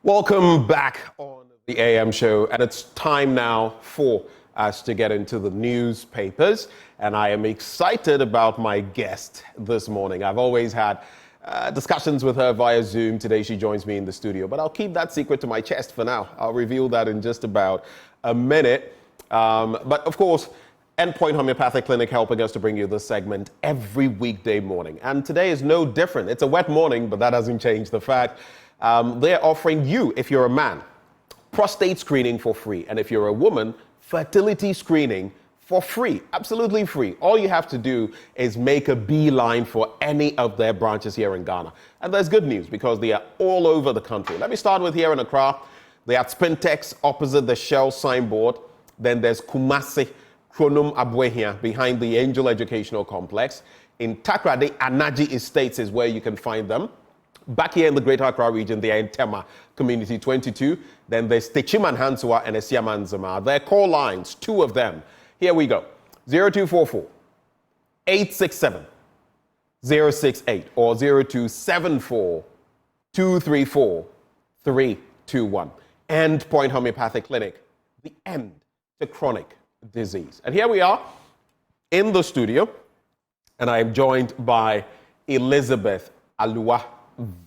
Welcome back on the AM show, and it's time now for us to get into the newspapers, and I am excited about my guest this morning. I've always had discussions with her via Zoom. Today she joins me in the studio, but I'll keep that secret to my chest for now. I'll reveal that in just about a minute. But of course, Endpoint Homeopathic Clinic helping us to bring you this segment every weekday morning. And today is no different. It's a wet morning, but that doesn't change the fact they're offering you, if you're a man, prostate screening for free. And if you're a woman, fertility screening for free, absolutely free. All you have to do is make a beeline for any of their branches here in Ghana. And there's good news because they are all over the country. Let me start with here in Accra. They're at Spintex opposite the Shell signboard. Then there's Kumasi, Kronom Abwehia behind the Angel Educational Complex. In Takrady, Anaji Estates is where you can find them. Back here in the Greater Accra region, they are in Tema Community 22. Then there's Techiman Hansua and Esiaman Zama. Their call lines, two of them. Here we go. 0244 867 068 or 0274 234 321. Endpoint Homeopathic Clinic, the end to chronic disease. And here we are in the studio, and I am joined by Elizabeth Alua.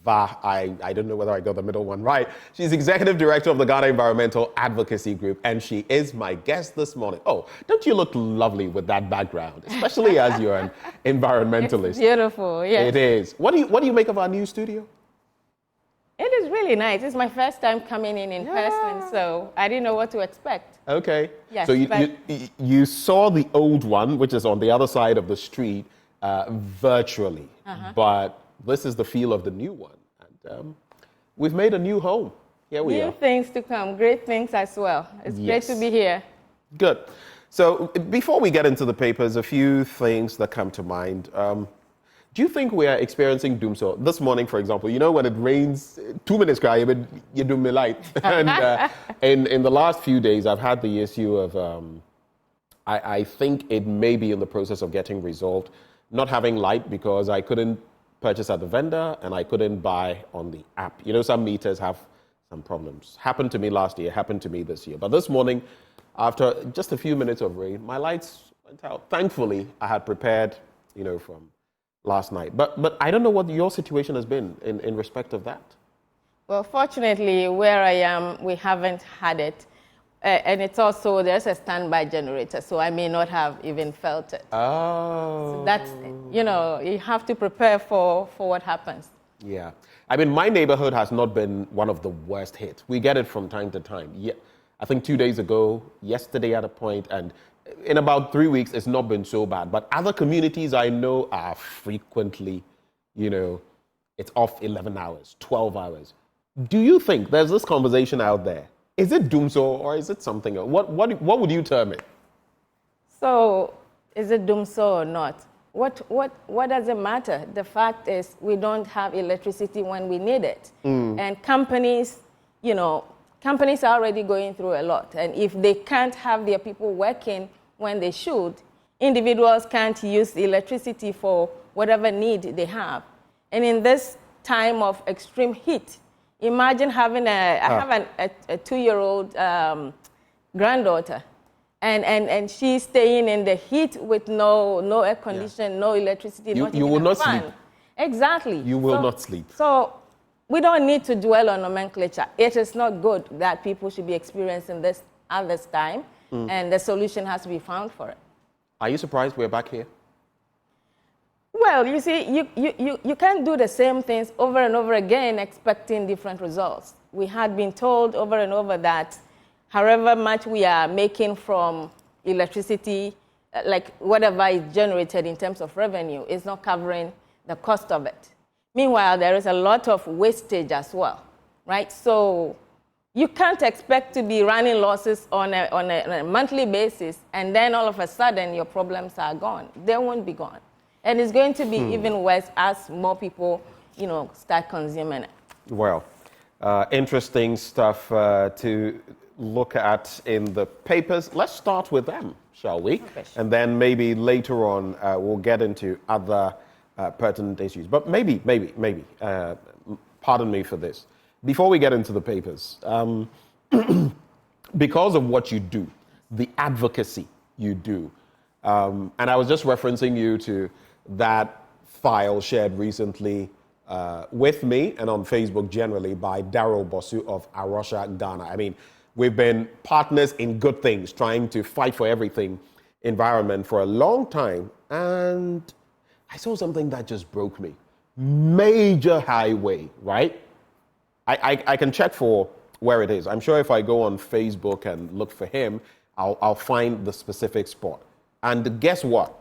I don't know whether I got the middle one right. She's Executive Director of the Ghana Environmental Advocacy Group, and she is my guest this morning. Oh, don't you look lovely with that background, especially as you're an environmentalist? It's beautiful, yes. It is. What do you make of our new studio? It is really nice. It's my first time coming in person, so I didn't know what to expect. Okay. Yes, so you saw the old one, which is on the other side of the street, virtually, but this is the feel of the new one. And we've made a new home. Here we are. New things to come, great things as well. It's great to be here. Good. So before we get into the papers, a few things that come to mind. Do you think we are experiencing doom? So this morning, for example, you know when it rains, 2 minutes cry, but you do me light. And in the last few days, I've had the issue of, I think it may be in the process of getting resolved, not having light because I couldn't purchase at the vendor and I couldn't buy on the app. You know, some meters have some problems. Happened to me last year, happened to me this year. But this morning, after just a few minutes of rain, my lights went out. Thankfully, I had prepared, from last night. But I don't know what your situation has been in respect of that. Well, fortunately, where I am, we haven't had it. And it's also, there's a standby generator, so I may not have even felt it. Oh. So that's, you have to prepare for what happens. Yeah. I mean, my neighborhood has not been one of the worst hit. We get it from time to time. Yeah. I think 2 days ago, yesterday at a point, and in about 3 weeks, it's not been so bad. But other communities I know are frequently, it's off 11 hours, 12 hours. Do you think there's this conversation out there? Is it doomso or is it something else? What would you term it? So, is it doomso or not? What does it matter? The fact is we don't have electricity when we need it. And companies are already going through a lot. And if they can't have their people working when they should, individuals can't use electricity for whatever need they have. And in this time of extreme heat, imagine having I have a 2-year-old granddaughter, and she's staying in the heat with no air conditioning, no electricity, not you even will a not fan. sleep. Exactly. You will not sleep. So we don't need to dwell on nomenclature. It is not good that people should be experiencing this at this time, and the solution has to be found for it. Are you surprised we're back here? Well, you see, you can't do the same things over and over again expecting different results. We had been told over and over that however much we are making from electricity, like whatever is generated in terms of revenue, is not covering the cost of it. Meanwhile, there is a lot of wastage as well, right? So you can't expect to be running losses on a monthly basis, and then all of a sudden your problems are gone. They won't be gone. And it's going to be even worse as more people, start consuming it. Well, interesting stuff to look at in the papers. Let's start with them, shall we? Okay. And then maybe later on we'll get into other pertinent issues. But maybe, pardon me for this. before we get into the papers, because of what you do, the advocacy you do, and I was just referencing you to that file shared recently with me and on Facebook generally by Daryl Bosu of Arusha, Ghana. I mean, we've been partners in good things, trying to fight for everything environment for a long time, and I saw something that just broke me. Major highway, right? I can check for where it is. I'm sure if I go on Facebook and look for him, I'll find the specific spot. And guess what?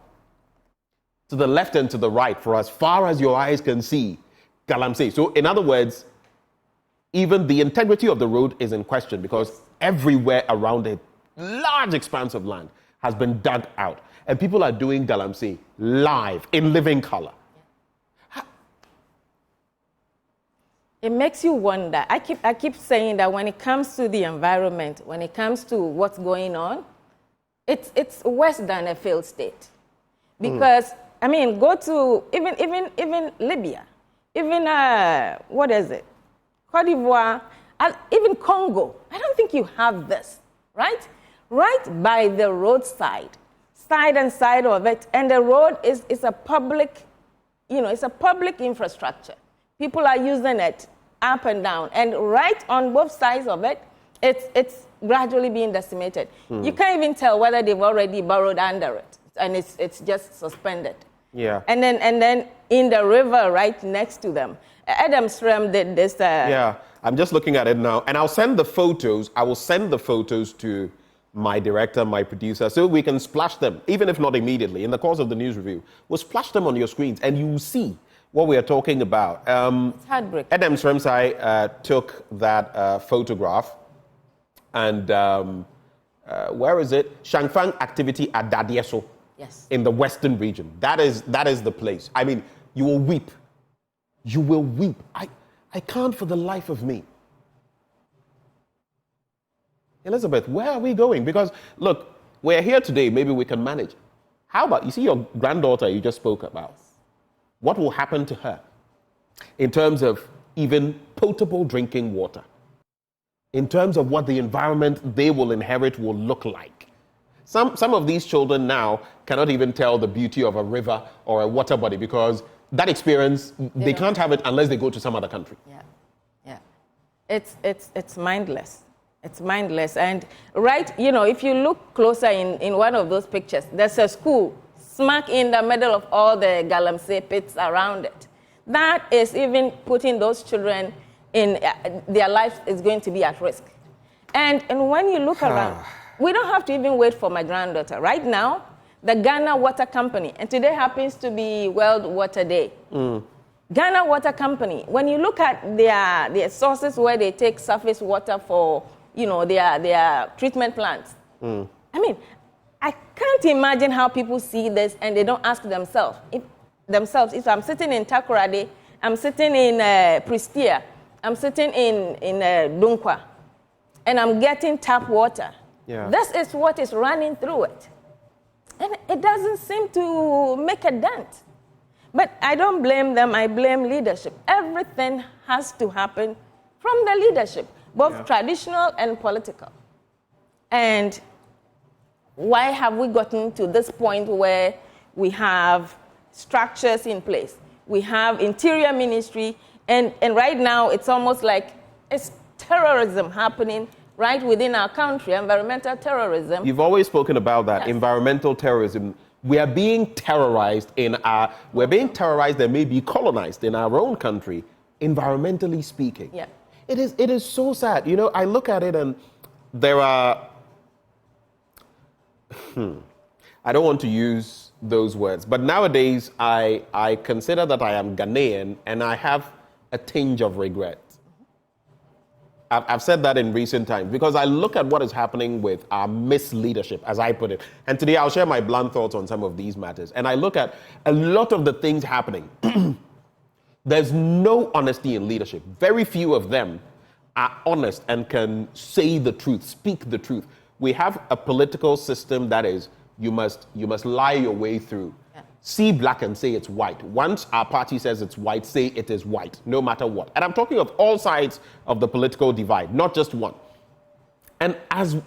To the left and to the right, for as far as your eyes can see, Galamsey. So in other words, even the integrity of the road is in question because everywhere around it, large expanse of land has been dug out. And people are doing Galamsey live, in living color. It makes you wonder. I keep saying that when it comes to the environment, when it comes to what's going on, it's worse than a failed state. Because, I mean, go to even Libya, even, what is it? Cote d'Ivoire, even Congo. I don't think you have this, right? Right by the roadside, side and side of it, and the road is a public, it's a public infrastructure. People are using it up and down, and right on both sides of it, it's gradually being decimated. You can't even tell whether they've already burrowed under it, and it's just suspended. Yeah. And then in the river right next to them, Adamsram did this. Yeah, I'm just looking at it now, and I'll send the photos. I will send the photos to my director, my producer, so we can splash them, even if not immediately, in the course of the news review. We'll splash them on your screens, and you will see what we are talking about. It's heartbreaking. Adam Sremsai took that photograph, and where is it? Shangfang activity at Dadieso. Yes. In the western region. That is the place. I mean, you will weep. You will weep. I can't for the life of me. Elizabeth, where are we going? Because, look, we're here today. Maybe we can manage. How about, you see your granddaughter you just spoke about? What will happen to her in terms of even potable drinking water? In terms of what the environment they will inherit will look like? Some of these children now cannot even tell the beauty of a river or a water body because that experience, they can't have it unless they go to some other country. Yeah. It's mindless. It's mindless. And right, if you look closer in one of those pictures, there's a school smack in the middle of all the Galamsey pits around it. That is even putting those children in, their life is going to be at risk. And when you look around, we don't have to even wait for my granddaughter. Right now, the Ghana Water Company, and today happens to be World Water Day. Ghana Water Company, when you look at their sources where they take surface water for their treatment plants. I mean, I can't imagine how people see this and they don't ask themselves. If I'm sitting in Takoradi, I'm sitting in Prestia, I'm sitting in Dunkwa, and I'm getting tap water. Yeah. This is what is running through it. And it doesn't seem to make a dent. But I don't blame them, I blame leadership. Everything has to happen from the leadership, both traditional and political. And why have we gotten to this point where we have structures in place? We have interior ministry, and right now it's almost like it's terrorism happening right within our country, environmental terrorism. You've always spoken about that, environmental terrorism. We are being terrorized we're being terrorized and maybe colonized in our own country, environmentally speaking. Yeah. It is so sad. I look at it and there are, I don't want to use those words, but nowadays I consider that I am Ghanaian and I have a tinge of regret. I've said that in recent times because I look at what is happening with our misleadership, as I put it. And today I'll share my blunt thoughts on some of these matters. And I look at a lot of the things happening. There's no honesty in leadership. Very few of them are honest and can say the truth, speak the truth. We have a political system that is, you must lie your way through. see black and say it's white. Once our party says it's white, say it is white, no matter what. And I'm talking of all sides of the political divide, not just one. And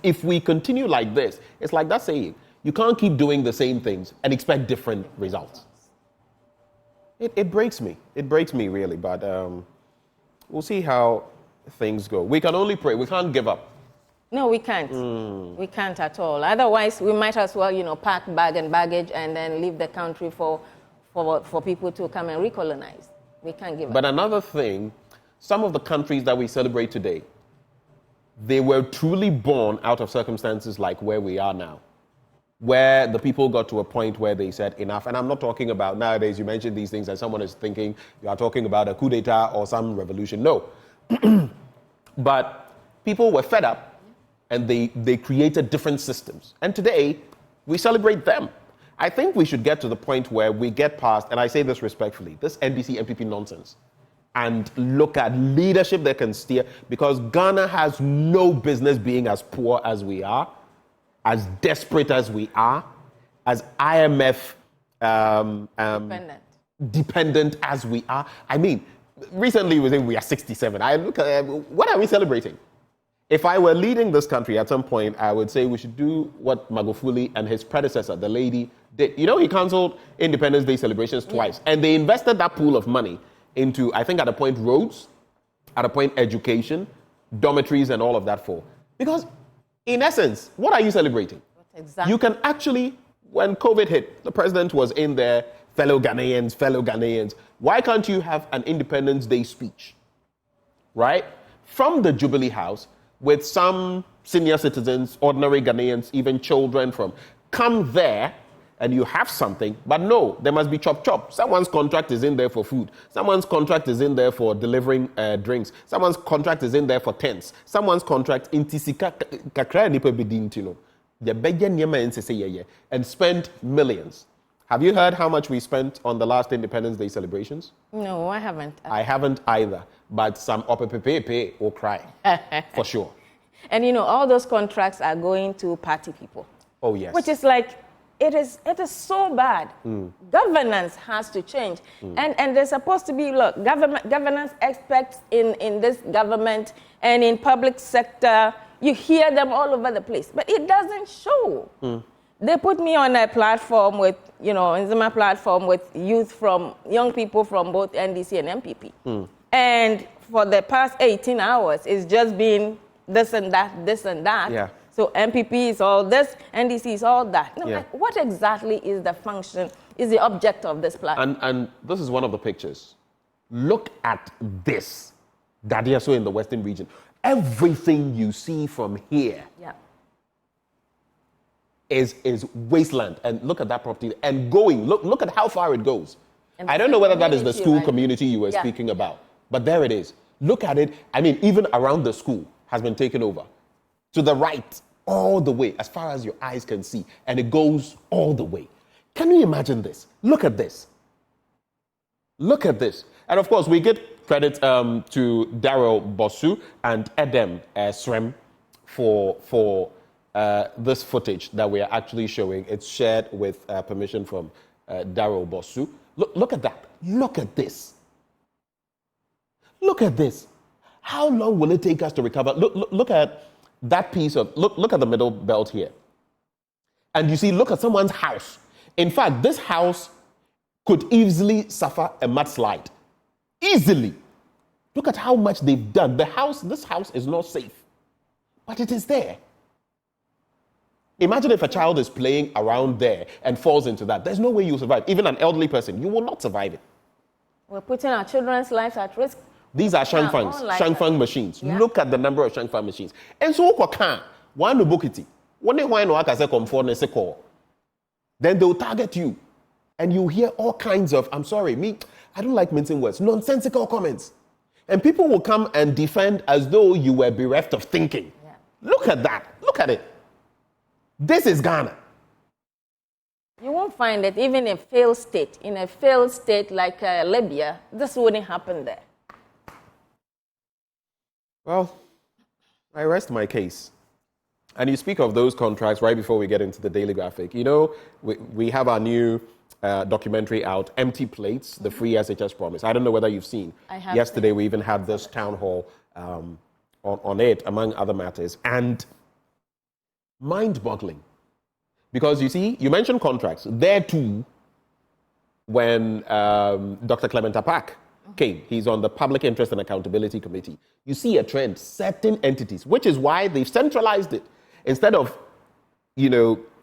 if we continue like this, it's like that saying, you can't keep doing the same things and expect different results. It breaks me. It breaks me, really. But we'll see how things go. We can only pray. We can't give up. No, we can't. We can't at all. Otherwise, we might as well, pack bag and baggage and then leave the country for people to come and recolonize. We can't give up. But another thing, some of the countries that we celebrate today, they were truly born out of circumstances like where we are now, where the people got to a point where they said enough. And I'm not talking about nowadays, you mentioned these things and someone is thinking you are talking about a coup d'etat or some revolution. No. But people were fed up and they created different systems. And today, we celebrate them. I think we should get to the point where we get past, and I say this respectfully, this NDC, MPP nonsense, and look at leadership that can steer, because Ghana has no business being as poor as we are, as desperate as we are, as IMF dependent as we are. I mean, recently we think we are 67. I look at what are we celebrating? If I were leading this country at some point, I would say we should do what Magufuli and his predecessor, the lady, did. He cancelled Independence Day celebrations twice, and they invested that pool of money into, I think, at a point, roads, at a point, education, dormitories, and all of that for. Because, in essence, what are you celebrating? Exactly. You can actually, when COVID hit, the president was in there, fellow Ghanaians. Why can't you have an Independence Day speech, right? From the Jubilee House, with some senior citizens, ordinary Ghanaians, even children come there and you have something, but no, there must be chop. Someone's contract is in there for food. Someone's contract is in there for delivering drinks. Someone's contract is in there for tents. Someone's contract and spend millions. Have you heard how much we spent on the last Independence Day celebrations? No, I haven't. I haven't either, but some opepepepe will cry, for sure. And all those contracts are going to party people. Oh, yes. Which is like, it is so bad. Governance has to change. And there's supposed to be, governance experts in this government and in public sector. You hear them all over the place, but it doesn't show. They put me on a platform with, Nzima platform with young people from both NDC and MPP. And for the past 18 hours, it's just been this and that. Yeah. So MPP is all this, NDC is all that. No, Yeah. what exactly is the function, is the object of this platform? And this is one of the pictures. Look at this. Dadiaso in the Western region. Everything you see from here is wasteland. And look at that property. And going, look at how far it goes. And I don't know whether that is the school community you were speaking about, but there it is. Look at it. I mean, even around the school has been taken over. To the right, all the way, as far as your eyes can see. And it goes all the way. Can you imagine this? Look at this. Look at this. And of course, we give credit to Daryl Bosu and Edem Srem for this footage that we are actually showing. It's shared with permission from Daryl Bosu. Look at that. Look at this. Look at this. How long will it take us to recover? Look at that piece of, look at the middle belt here. And you see, look at someone's house. In fact, this house could easily suffer a mudslide. Easily. Look at how much they've done. This house is not safe, but it is there. Imagine if a child is playing around there and falls into that. There's no way you'll survive. Even an elderly person, you will not survive it. We're putting our children's lives at risk. These are shangfangs, shangfang machines. Yeah. Look at the number of shangfang machines. And so, one bukiti, then they'll target you. And you hear all kinds of, I'm sorry, I don't like mincing words, nonsensical comments. And people will come and defend as though you were bereft of thinking. Yeah. Look at that. Look at it. This is Ghana. You won't find it even in a failed state. In a failed state like Libya, this wouldn't happen there. Well, I rest my case. And you speak of those contracts right before we get into the daily graphic. We have our new documentary out, Empty Plates, the free SHS promise. I don't know whether you've seen. I have. Yesterday we even had this town hall on it, among other matters. And mind-boggling. Because you see, you mentioned contracts. There too, when Dr. Clement Apak came, he's on the Public Interest and Accountability Committee, you see a trend, certain entities, which is why they've centralized it instead of,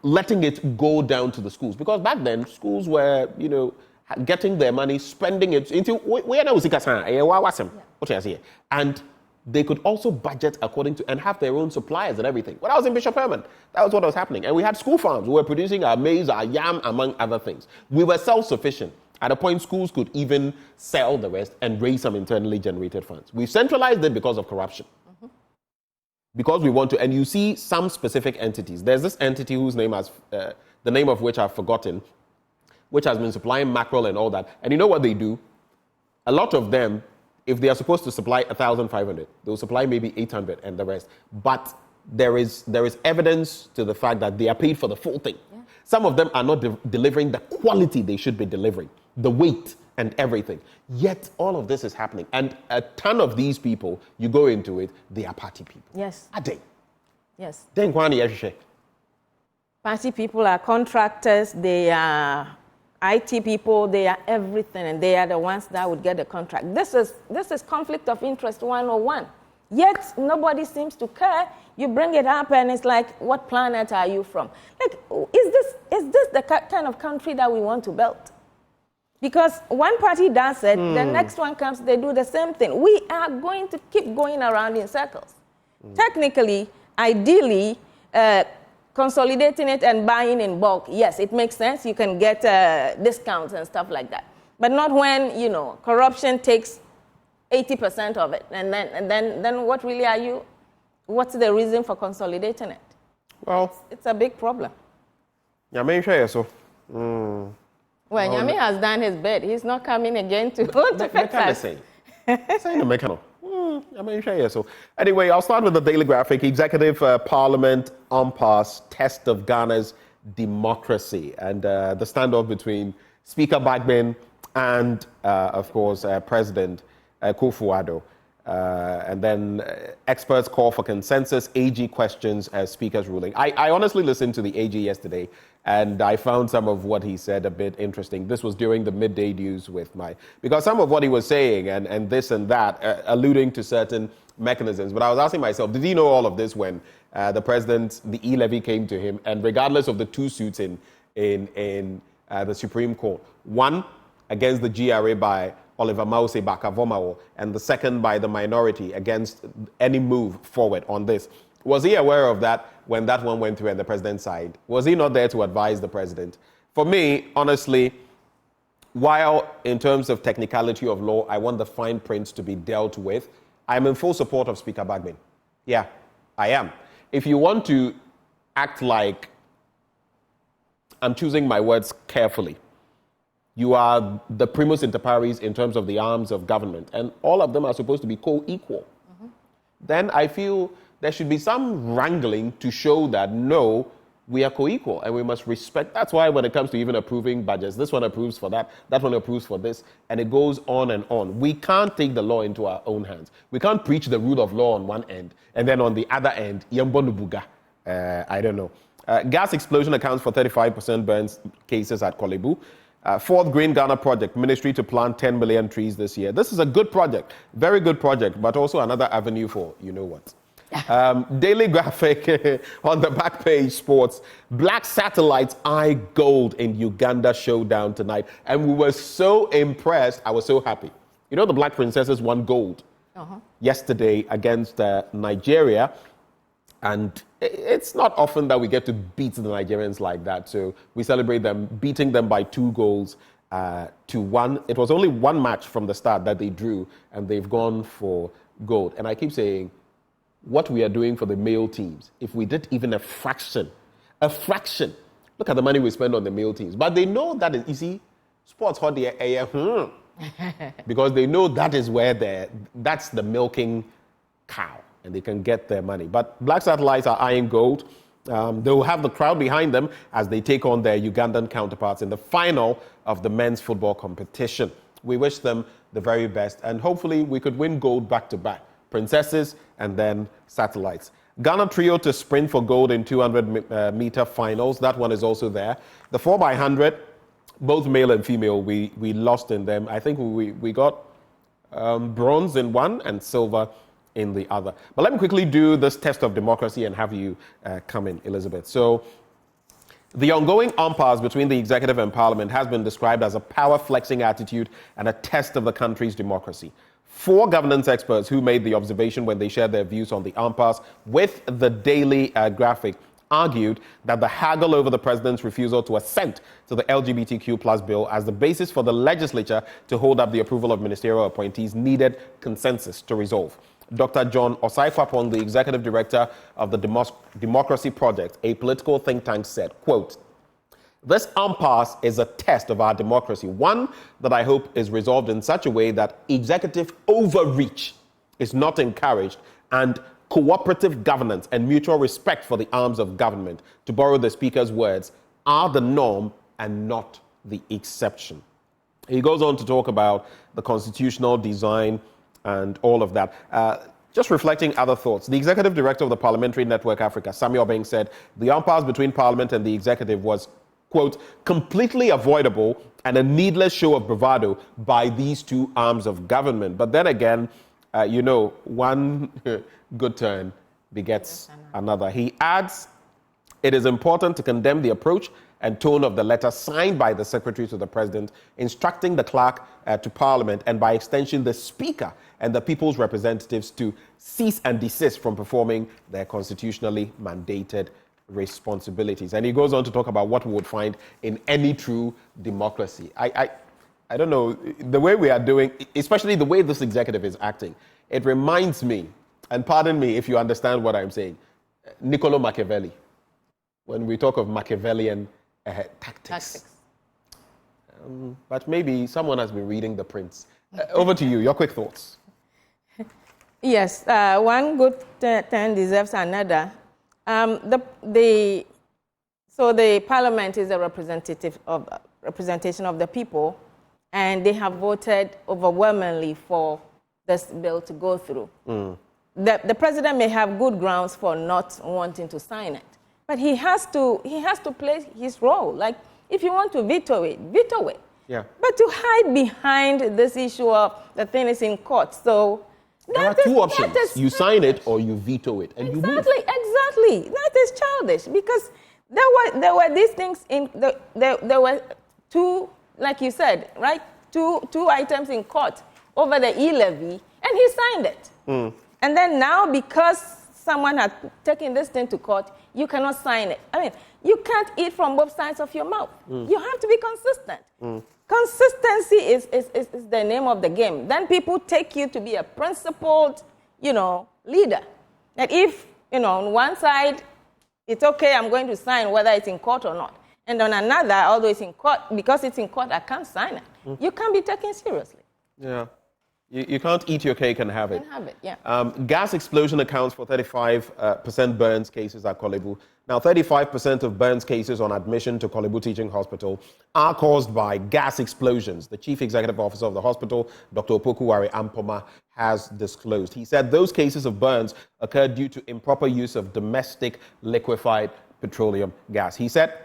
letting it go down to the schools. Because back then, schools were, getting their money, spending it into, and they could also budget according to, and have their own suppliers and everything. When I was in Bishop Herman, that was what was happening. And we had school farms. We were producing our maize, our yam, among other things. We were self-sufficient. At a point, schools could even sell the rest and raise some internally generated funds. We've centralized it because of corruption. Mm-hmm. Because we want to, and you see some specific entities. There's this entity whose name has, the name of which I've forgotten, which has been supplying mackerel and all that. And you know what they do? A lot of them, if they are supposed to supply 1,500, they'll supply maybe 800 and the rest. But there is evidence to the fact that they are paid for the full thing. Yeah. Some of them are not delivering the quality they should be delivering, the weight and everything. Yet all of this is happening. And a ton of these people, you go into it, they are party people. Yes. Are they? Yes. Party people are contractors, they are IT people, they are everything, and they are the ones that would get the contract. This is conflict of interest 101. Yet nobody seems to care. You bring it up, and it's like, what planet are you from? Like, is this the kind of country that we want to build? Because one party does it, the next one comes, they do the same thing. We are going to keep going around in circles. Technically, ideally, consolidating it and buying in bulk, yes, it makes sense. You can get discounts and stuff like that. But not when, corruption takes 80% of it. And then what really are you? What's the reason for consolidating it? Well, it's a big problem. Well, Nyame has done his bit. He's not coming again to fix us. So anyway, I'll start with the Daily Graphic. Executive Parliament impasse, test of Ghana's democracy, and the standoff between Speaker Bagman and, of course, President Akufo-Addo. And then experts call for consensus. AG questions Speaker's ruling. I honestly listened to the AG yesterday, and I found some of what he said a bit interesting. This was during the midday news because some of what he was saying and this and that, alluding to certain mechanisms. But I was asking myself, did he know all of this when the president, the E-levy came to him, and regardless of the two suits in the Supreme Court, one against the GRA by Oliver Mause Bakavomao, and the second by the minority against any move forward on this. Was he aware of that when that one went through and the president signed? Was he not there to advise the president? For me, honestly, while in terms of technicality of law, I want the fine print to be dealt with, I'm in full support of Speaker Bagman. Yeah, I am. If you want to act like, I'm choosing my words carefully, you are the primus inter pares in terms of the arms of government, and all of them are supposed to be co-equal. Mm-hmm. Then I feel there should be some wrangling to show that, no, we are co-equal and we must respect. That's why when it comes to even approving budgets, this one approves for that one approves for this, and it goes on and on. We can't take the law into our own hands. We can't preach the rule of law on one end, and then on the other end, I don't know. Gas explosion accounts for 35% burns cases at Kolebu. Fourth Green Ghana project, ministry to plant 10 million trees this year. This is a good project, very good project, but also another avenue for you know what. Daily Graphic on the back page, sports. Black satellites eye gold in Uganda showdown tonight. And we were so impressed. I was so happy. You know, the Black Princesses won gold yesterday against Nigeria. And it's not often that we get to beat the Nigerians like that. So we celebrate them, beating them by 2 goals to 1. It was only one match from the start that they drew, and they've gone for gold. And I keep saying, what we are doing for the male teams, if we did even a fraction, look at the money we spend on the male teams. But they know that, you see, sports hot because they know that is where that's the milking cow, and they can get their money. But Black Satellites are eyeing gold. They will have the crowd behind them as they take on their Ugandan counterparts in the final of the men's football competition. We wish them the very best, and hopefully we could win gold back-to-back. Princesses and then satellites. Ghana trio to sprint for gold in 200-meter finals. That one is also there. The 4x100, both male and female, we lost in them. I think we got bronze in one and silver in the other. But let me quickly do this test of democracy and have you come in, Elizabeth. So the ongoing impasse between the executive and parliament has been described as a power-flexing attitude and a test of the country's democracy. 4 governance experts who made the observation when they shared their views on the impasse with the Daily Graphic argued that the haggle over the president's refusal to assent to the LGBTQ+ bill as the basis for the legislature to hold up the approval of ministerial appointees needed consensus to resolve. Dr. John Osai-Kwapong, the executive director of the Democracy Project, a political think tank, said, quote, "This impasse is a test of our democracy, one that I hope is resolved in such a way that executive overreach is not encouraged and cooperative governance and mutual respect for the arms of government, to borrow the speaker's words, are the norm and not the exception." He goes on to talk about the constitutional design and all of that. Just reflecting other thoughts. The executive director of the Parliamentary Network Africa, Samuel Beng, said the impasse between Parliament and the executive was, quote, "completely avoidable and a needless show of bravado by these two arms of government." But then again, one good turn begets another. He adds, "It is important to condemn the approach and tone of the letter signed by the Secretary to the President, instructing the clerk to Parliament and by extension the Speaker and the people's representatives to cease and desist from performing their constitutionally mandated responsibilities." And he goes on to talk about what we would find in any true democracy. I don't know, the way we are doing, especially the way this executive is acting, it reminds me, and pardon me if you understand what I'm saying, Niccolo Machiavelli, when we talk of Machiavellian tactics. But maybe someone has been reading The Prince. Over to you, your quick thoughts. Yes, one good turn deserves another. The parliament is a representation of the people, and they have voted overwhelmingly for this bill to go through. The president may have good grounds for not wanting to sign it, but he has to play his role. Like, if you want to veto it, veto it. Yeah. But to hide behind this issue of the thing is in court, so there are two options. You sign it or you veto it, and you move. Exactly. That is childish, because there were these things there were two, like you said, right? Two items in court over the e-levy, and he signed it. And then now, because someone had taken this thing to court, you cannot sign it. I mean, you can't eat from both sides of your mouth. You have to be consistent. Consistency is the name of the game. Then people take you to be a principled, leader. That if, on one side, it's okay, I'm going to sign whether it's in court or not. And on another, although it's in court, because it's in court, I can't sign it. You can't be taken seriously. Yeah. You can't eat your cake and have it. Gas explosion accounts for 35% burns cases at Kolebu. Now, 35% of burns cases on admission to Kolebu Teaching Hospital are caused by gas explosions. The chief executive officer of the hospital, Dr. Opoku-Ware Ampoma, has disclosed. He said those cases of burns occurred due to improper use of domestic liquefied petroleum gas. He said,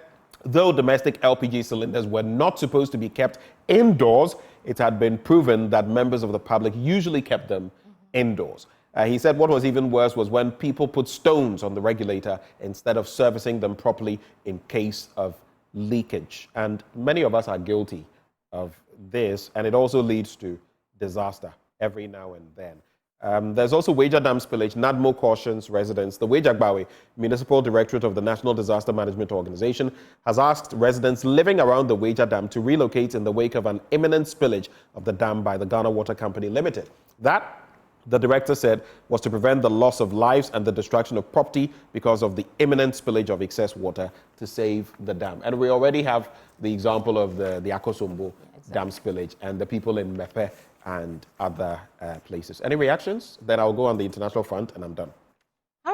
though domestic LPG cylinders were not supposed to be kept indoors, it had been proven that members of the public usually kept them indoors. He said what was even worse was when people put stones on the regulator instead of servicing them properly in case of leakage. And many of us are guilty of this, and it also leads to disaster every now and then. There's also Weija Dam spillage. NADMO cautions residents. The Weija Municipal Directorate of the National Disaster Management Organization has asked residents living around the Weija Dam to relocate in the wake of an imminent spillage of the dam by the Ghana Water Company Limited. That, the director said, was to prevent the loss of lives and the destruction of property because of the imminent spillage of excess water to save the dam. And we already have the example of the Akosombo dam spillage and the people in Mepe and other places. Any reactions? Then I'll go on the international front and I'm done.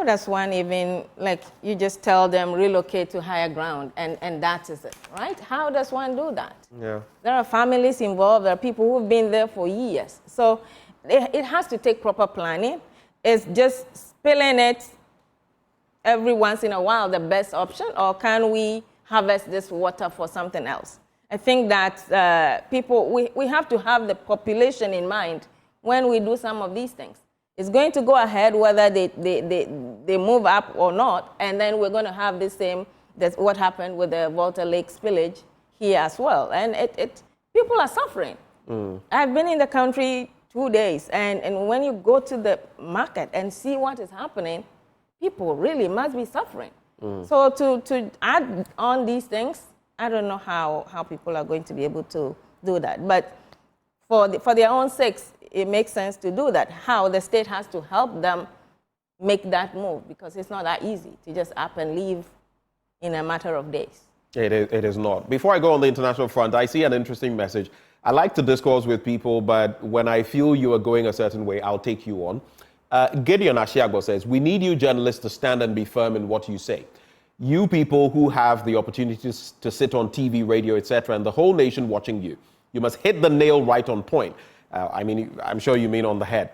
how does one even, like, you just tell them relocate to higher ground and that is it, right? How does one do that? Yeah. There are families involved, there are people who've been there for years. So it has to take proper planning. Is just spilling it every once in a while the best option, or can we harvest this water for something else? I think that we have to have the population in mind when we do some of these things. It's going to go ahead whether they move up or not, and then we're going to have that's what happened with the Volta Lake spillage here as well. And people are suffering. I've been in the country 2 days, and when you go to the market and see what is happening, people really must be suffering. So to add on these things, I don't know how people are going to be able to do that. But for their own sakes, it makes sense to do that. How the state has to help them make that move, because it's not that easy to just up and leave in a matter of days. It is not. Before I go on the international front, I see an interesting message. I like to discourse with people, but when I feel you are going a certain way, I'll take you on. Gideon Ashiago says, we need you journalists to stand and be firm in what you say. You people who have the opportunity to sit on TV, radio, etc., and the whole nation watching you, you must hit the nail right on point. I'm sure you mean on the head.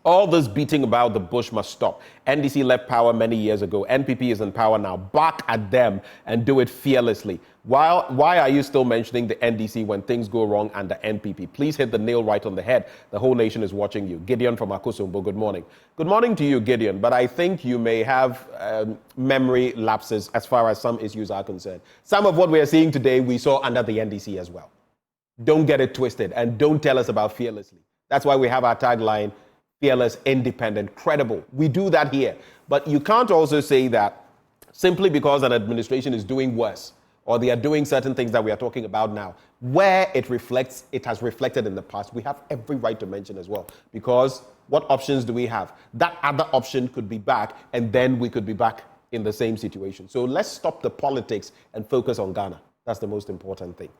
All this beating about the bush must stop. NDC left power many years ago. NPP is in power now. Bark at them and do it fearlessly. Why are you still mentioning the NDC when things go wrong under NPP? Please hit the nail right on the head. The whole nation is watching you. Gideon from Akosombo, good morning. Good morning to you, Gideon, but I think you may have memory lapses as far as some issues are concerned. Some of what we are seeing today, we saw under the NDC as well. Don't get it twisted, and don't tell us about fearlessly. That's why we have our tagline, fearless, independent, credible. We do that here. But you can't also say that simply because an administration is doing worse, or they are doing certain things that we are talking about now, where it has reflected in the past, we have every right to mention as well. Because what options do we have? That other option could be back, and then we could be back in the same situation. So let's stop the politics and focus on Ghana. That's the most important thing.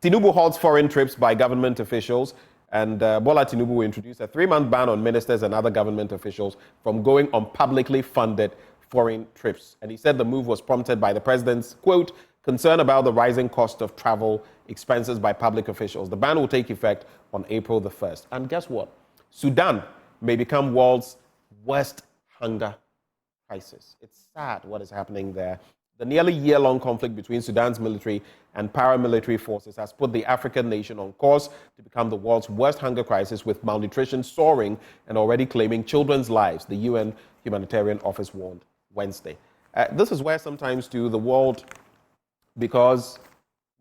Tinubu halts foreign trips by government officials, and Bola Tinubu will introduce a 3-month ban on ministers and other government officials from going on publicly funded foreign trips. And he said the move was prompted by the president's, quote, concern about the rising cost of travel expenses by public officials. The ban will take effect on April the 1st. And guess what? Sudan may become world's worst hunger crisis. It's sad what is happening there. The nearly year-long conflict between Sudan's military and paramilitary forces has put the African nation on course to become the world's worst hunger crisis, with malnutrition soaring and already claiming children's lives, the UN Humanitarian Office warned Wednesday. This is where sometimes too the world, because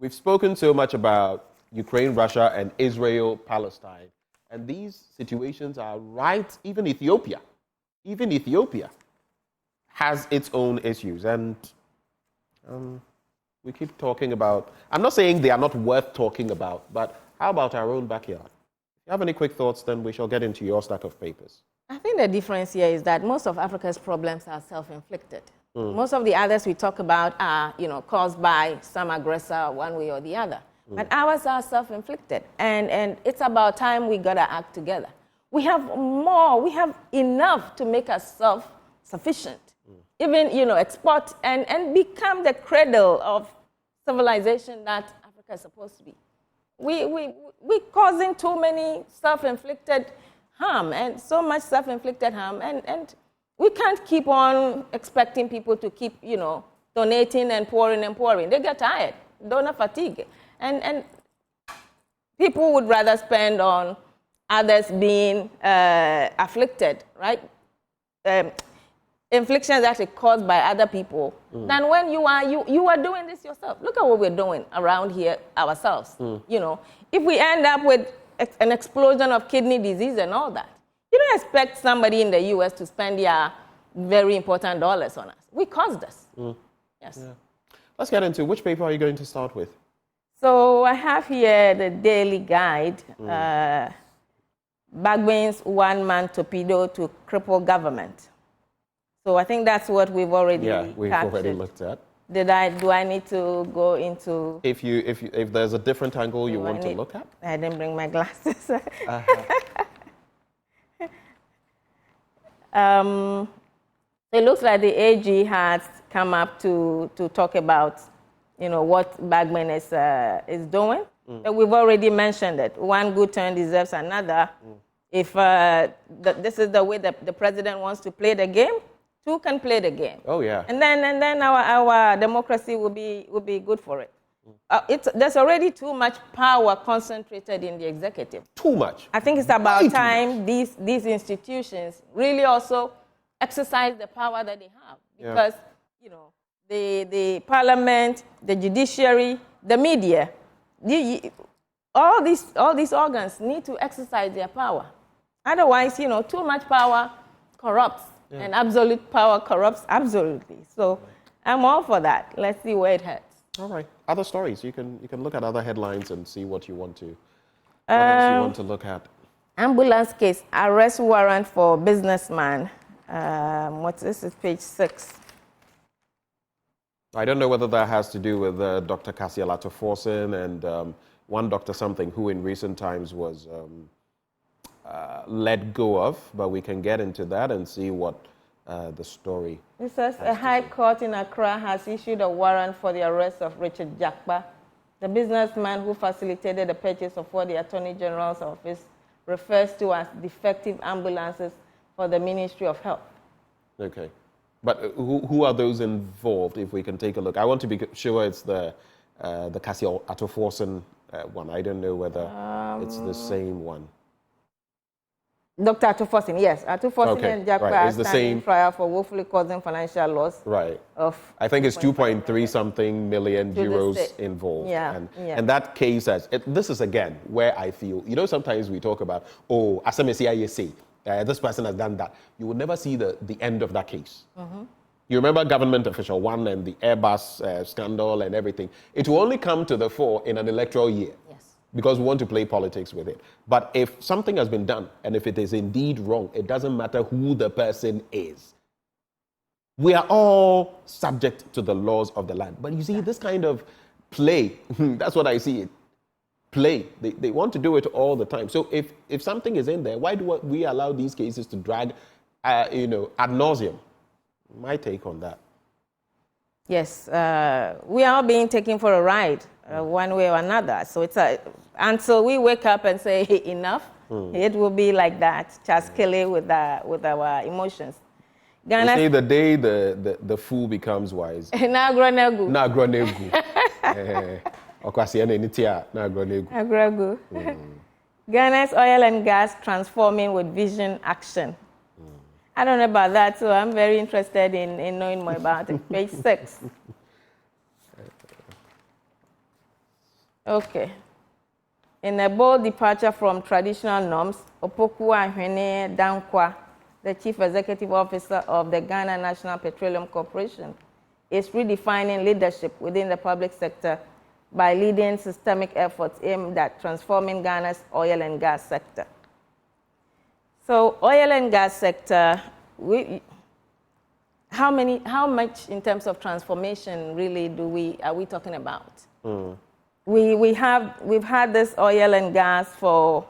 we've spoken so much about Ukraine, Russia, and Israel, Palestine, and these situations are right, even Ethiopia has its own issues, and we keep talking about, I'm not saying they are not worth talking about, but how about our own backyard? If you have any quick thoughts, then we shall get into your stack of papers. I think the difference here is that most of Africa's problems are self-inflicted. Most of the others we talk about are, caused by some aggressor one way or the other. But ours are self-inflicted, and it's about time we gotta act together. We have more, we have enough to make us self-sufficient. Even, export and become the cradle of civilization that Africa is supposed to be. We're causing too many self-inflicted harm, and so much self-inflicted harm, and we can't keep on expecting people to keep, donating and pouring and pouring. They get tired, donor fatigue, and people would rather spend on others being afflicted, right? Inflictions that are caused by other people than when you are doing this yourself. Look at what we're doing around here ourselves. If we end up with an explosion of kidney disease and all that, you don't expect somebody in the US to spend their very important dollars on us. We caused this. Yes. Yeah. Let's get into, which paper are you going to start with? So I have here the Daily Guide, Bagwin's one-man torpedo to cripple government. So I think that's what we've already already looked at. Do I need to go into? If there's a different angle you want to look at? I didn't bring my glasses. It looks like the AG has come up to talk about, what Bagman is doing. But we've already mentioned it. One good turn deserves another. If this is the way that the president wants to play the game, two can play the game. Oh yeah. And then our democracy will be good for it. There's already too much power concentrated in the executive. Too much. I think it's about time these institutions really also exercise the power that they have, because the parliament, the judiciary, the media, all these organs need to exercise their power. Otherwise, too much power corrupts, and absolute power corrupts absolutely. So I'm all for that. Let's see where it heads. All right. Other stories. You can look at other headlines and see what you want to. What else you want to look at? Ambulance case, arrest warrant for businessman. What's this? Is page 6. I don't know whether that has to do with Dr. Akufo-Addo and one Dr. something who in recent times was let go of, but we can get into that and see what the story. It says a high court in Accra has issued a warrant for the arrest of Richard Jakpa, the businessman who facilitated the purchase of what the Attorney General's office refers to as defective ambulances for the Ministry of Health. Okay. But who are those involved, if we can take a look? I want to be sure it's the Akufo-Addo one. I don't know whether it's the same one. Dr. Akufo-Addo, yes. Akufo-Addo and Jakpa are standing trial for woefully causing financial loss. Right. I think it's 2.3 something million euros involved. Yeah. And that case this is again where I feel, sometimes we talk about, this person has done that. You will never see the end of that case. Mm-hmm. You remember government official one and the Airbus scandal and everything. It will only come to the fore in an electoral year. Yes. Because we want to play politics with it. But if something has been done and if it is indeed wrong, it doesn't matter who the person is. We are all subject to the laws of the land. But you see, this kind of play, that's what I see it. Play. They want to do it all the time. So if something is in there, why do we allow these cases to drag, ad nauseum? My take on that. Yes, we are all being taken for a ride, one way or another. So until we wake up and say enough, it will be like that, just killing with our emotions. Ghana, they say the day the fool becomes wise. Ghana's oil and gas transforming with vision action. I don't know about that, so I'm very interested in knowing more about it. Page 6. Okay. In a bold departure from traditional norms, Opoku-Ahwene Dankwa, the Chief Executive Officer of the Ghana National Petroleum Corporation, is redefining leadership within the public sector by leading systemic efforts aimed at transforming Ghana's oil and gas sector. So, oil and gas sector, how much in terms of transformation really are we talking about? We've had this oil and gas for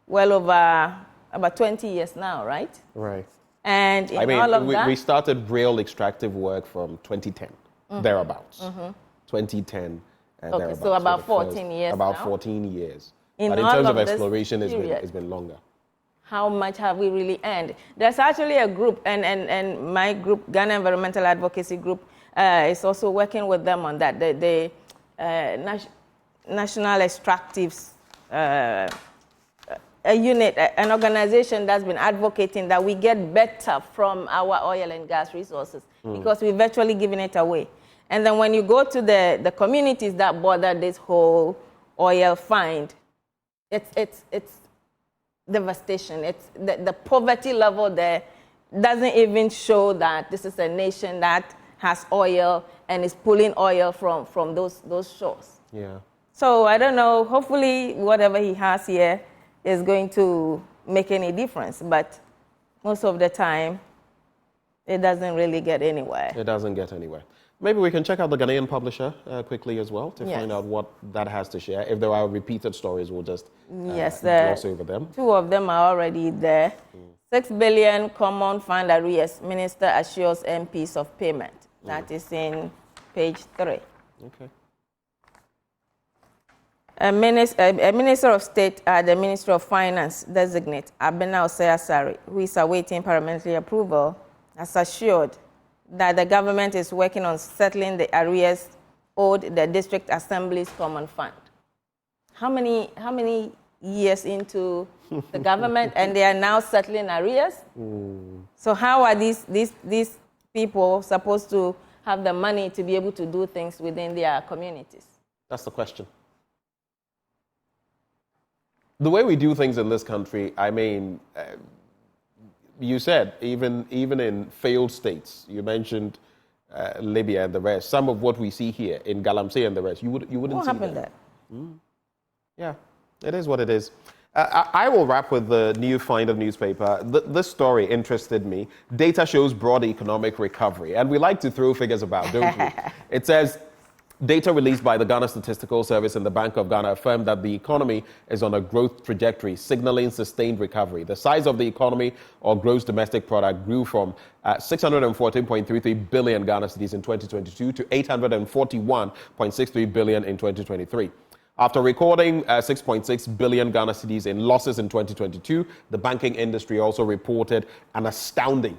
well over about 20 years now, right? Right. And all of that, we started real extractive work from 2010, thereabouts. 2010. Okay, so about 14 years About now. 14 years. But in terms of exploration, it's been longer. How much have we really earned? There's actually a group, and my group, Ghana Environmental Advocacy Group, is also working with them on that. The National Extractives, a unit, an organization that's been advocating that we get better from our oil and gas resources because we're virtually giving it away. And then when you go to the communities that border this whole oil find, it's devastation. It's the poverty level there doesn't even show that this is a nation that has oil and is pulling oil from those shores. Yeah. So I don't know. Hopefully, whatever he has here is going to make any difference. But most of the time, it doesn't really get anywhere. It doesn't get anywhere. Maybe we can check out the Ghanaian publisher quickly as well to find out what that has to share. If there are repeated stories, we'll just gloss over them. 2 of them are already there. 6 billion common fund arrears. Minister assures MPs of payment. That is in page 3. Okay. A Minister of State at the Ministry of Finance designate, Abena Osei-Asare, who is awaiting parliamentary approval, has assured that the government is working on settling the arrears owed the District Assembly's Common Fund. How many years into the government and they are now settling arrears? So how are these people supposed to have the money to be able to do things within their communities? That's the question. The way we do things in this country, I mean, you said even in failed states, you mentioned Libya and the rest. Some of what we see here in Galamsey and the rest, you wouldn't what see happened that. there? Yeah, it is what it is. I will wrap with the new find of newspaper. This story interested me. Data shows broad economic recovery, and we like to throw figures about, don't we? It says, data released by the Ghana Statistical Service and the Bank of Ghana affirmed that the economy is on a growth trajectory, signaling sustained recovery. The size of the economy, or gross domestic product, grew from 614.33 billion Ghana cedis in 2022 to 841.63 billion in 2023. After recording 6.6 billion Ghana cedis in losses in 2022, the banking industry also reported an astounding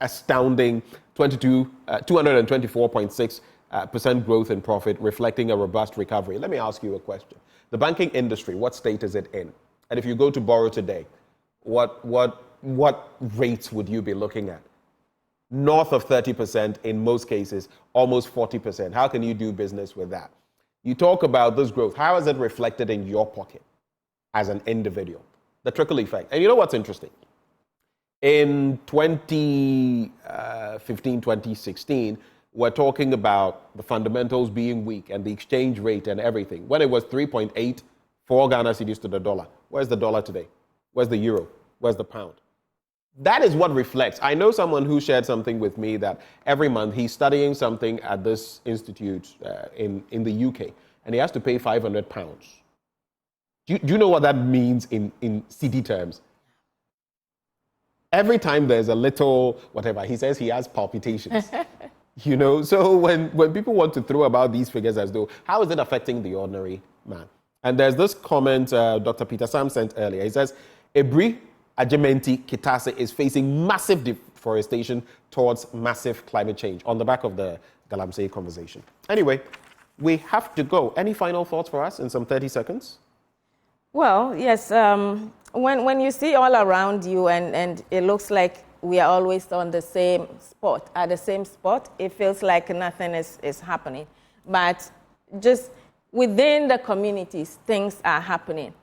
224.6% growth in profit, reflecting a robust recovery. Let me ask you a question. The banking industry, what state is it in? And if you go to borrow today, what rates would you be looking at? North of 30%, in most cases, almost 40%. How can you do business with that? You talk about this growth. How is it reflected in your pocket as an individual? The trickle effect. And you know what's interesting? In 2015, 2016, we're talking about the fundamentals being weak and the exchange rate and everything. When it was 3.84 Ghana cedis to the dollar, where's the dollar today? Where's the euro? Where's the pound? That is what reflects. I know someone who shared something with me that every month he's studying something at this institute in the UK, and he has to pay £500. Do you know what that means in CD terms? Every time there's a little whatever, he says he has palpitations. You know, so when people want to throw about these figures as though, how is it affecting the ordinary man? And there's this comment Dr. Peter Sam sent earlier. He says, Ebri Ajimenti Kitase is facing massive deforestation towards massive climate change, on the back of the Galamsey conversation. Anyway, we have to go. Any final thoughts for us in some 30 seconds? Well, yes. When you see all around you and it looks like we are always on the same spot, at the same spot, it feels like nothing is happening. But just within the communities, things are happening.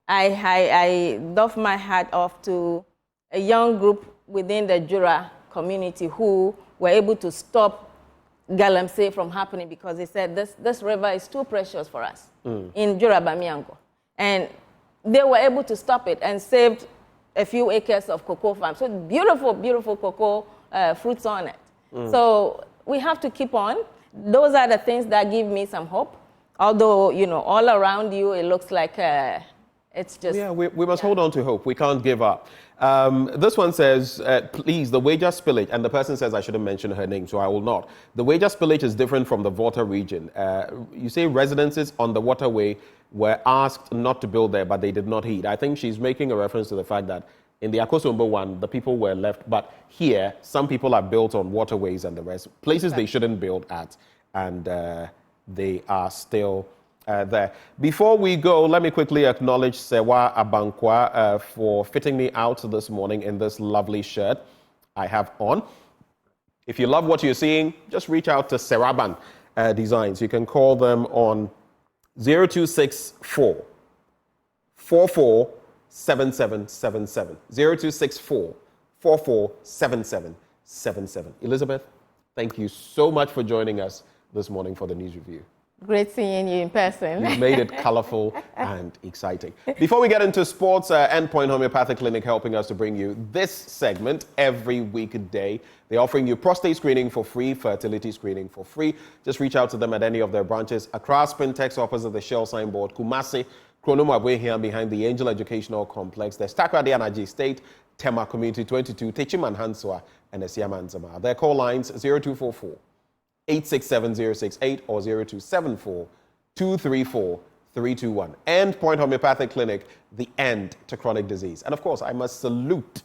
I doff my hat off to a young group within the Jura community who were able to stop Galamsey from happening because they said this river is too precious for us in Jura Bamiango. And they were able to stop it and saved a few acres of cocoa farms. So beautiful, beautiful cocoa fruits on it. So we have to keep on. Those are the things that give me some hope. Although, you know, all around you, it looks like it's just... Yeah, we must hold on to hope. We can't give up. This one says, please, the Wager spillage, and the person says I shouldn't mention her name, so I will not. The Wager spillage is different from the Volta region. You say residences on the waterway were asked not to build there, but they did not heed. I think she's making a reference to the fact that in the Akosombo one, the people were left, but here, some people are built on waterways and the rest, places they shouldn't build at, and they are still there. Before we go, let me quickly acknowledge Sewa Abankwa for fitting me out this morning in this lovely shirt I have on. If you love what you're seeing, just reach out to Seraban Designs. You can call them on 0264 447777. 0264 447777. Elizabeth, thank you so much for joining us this morning for the News Review. Great seeing you in person. You made it colorful and exciting. Before we get into sports, Endpoint Homeopathic Clinic helping us to bring you this segment every weekday. They're offering you prostate screening for free, fertility screening for free. Just reach out to them at any of their branches. Accra Spintex opposite the Shell signboard, Kumasi, Kronomabwe here behind the Angel Educational Complex. There's Takrady Anaji State, Tema Community 22, Techiman Hanswa, and Esiamanzama. Their call lines 0244 867 or 0274 234 321. End Point Homeopathic Clinic, the end to chronic disease. And of course, I must salute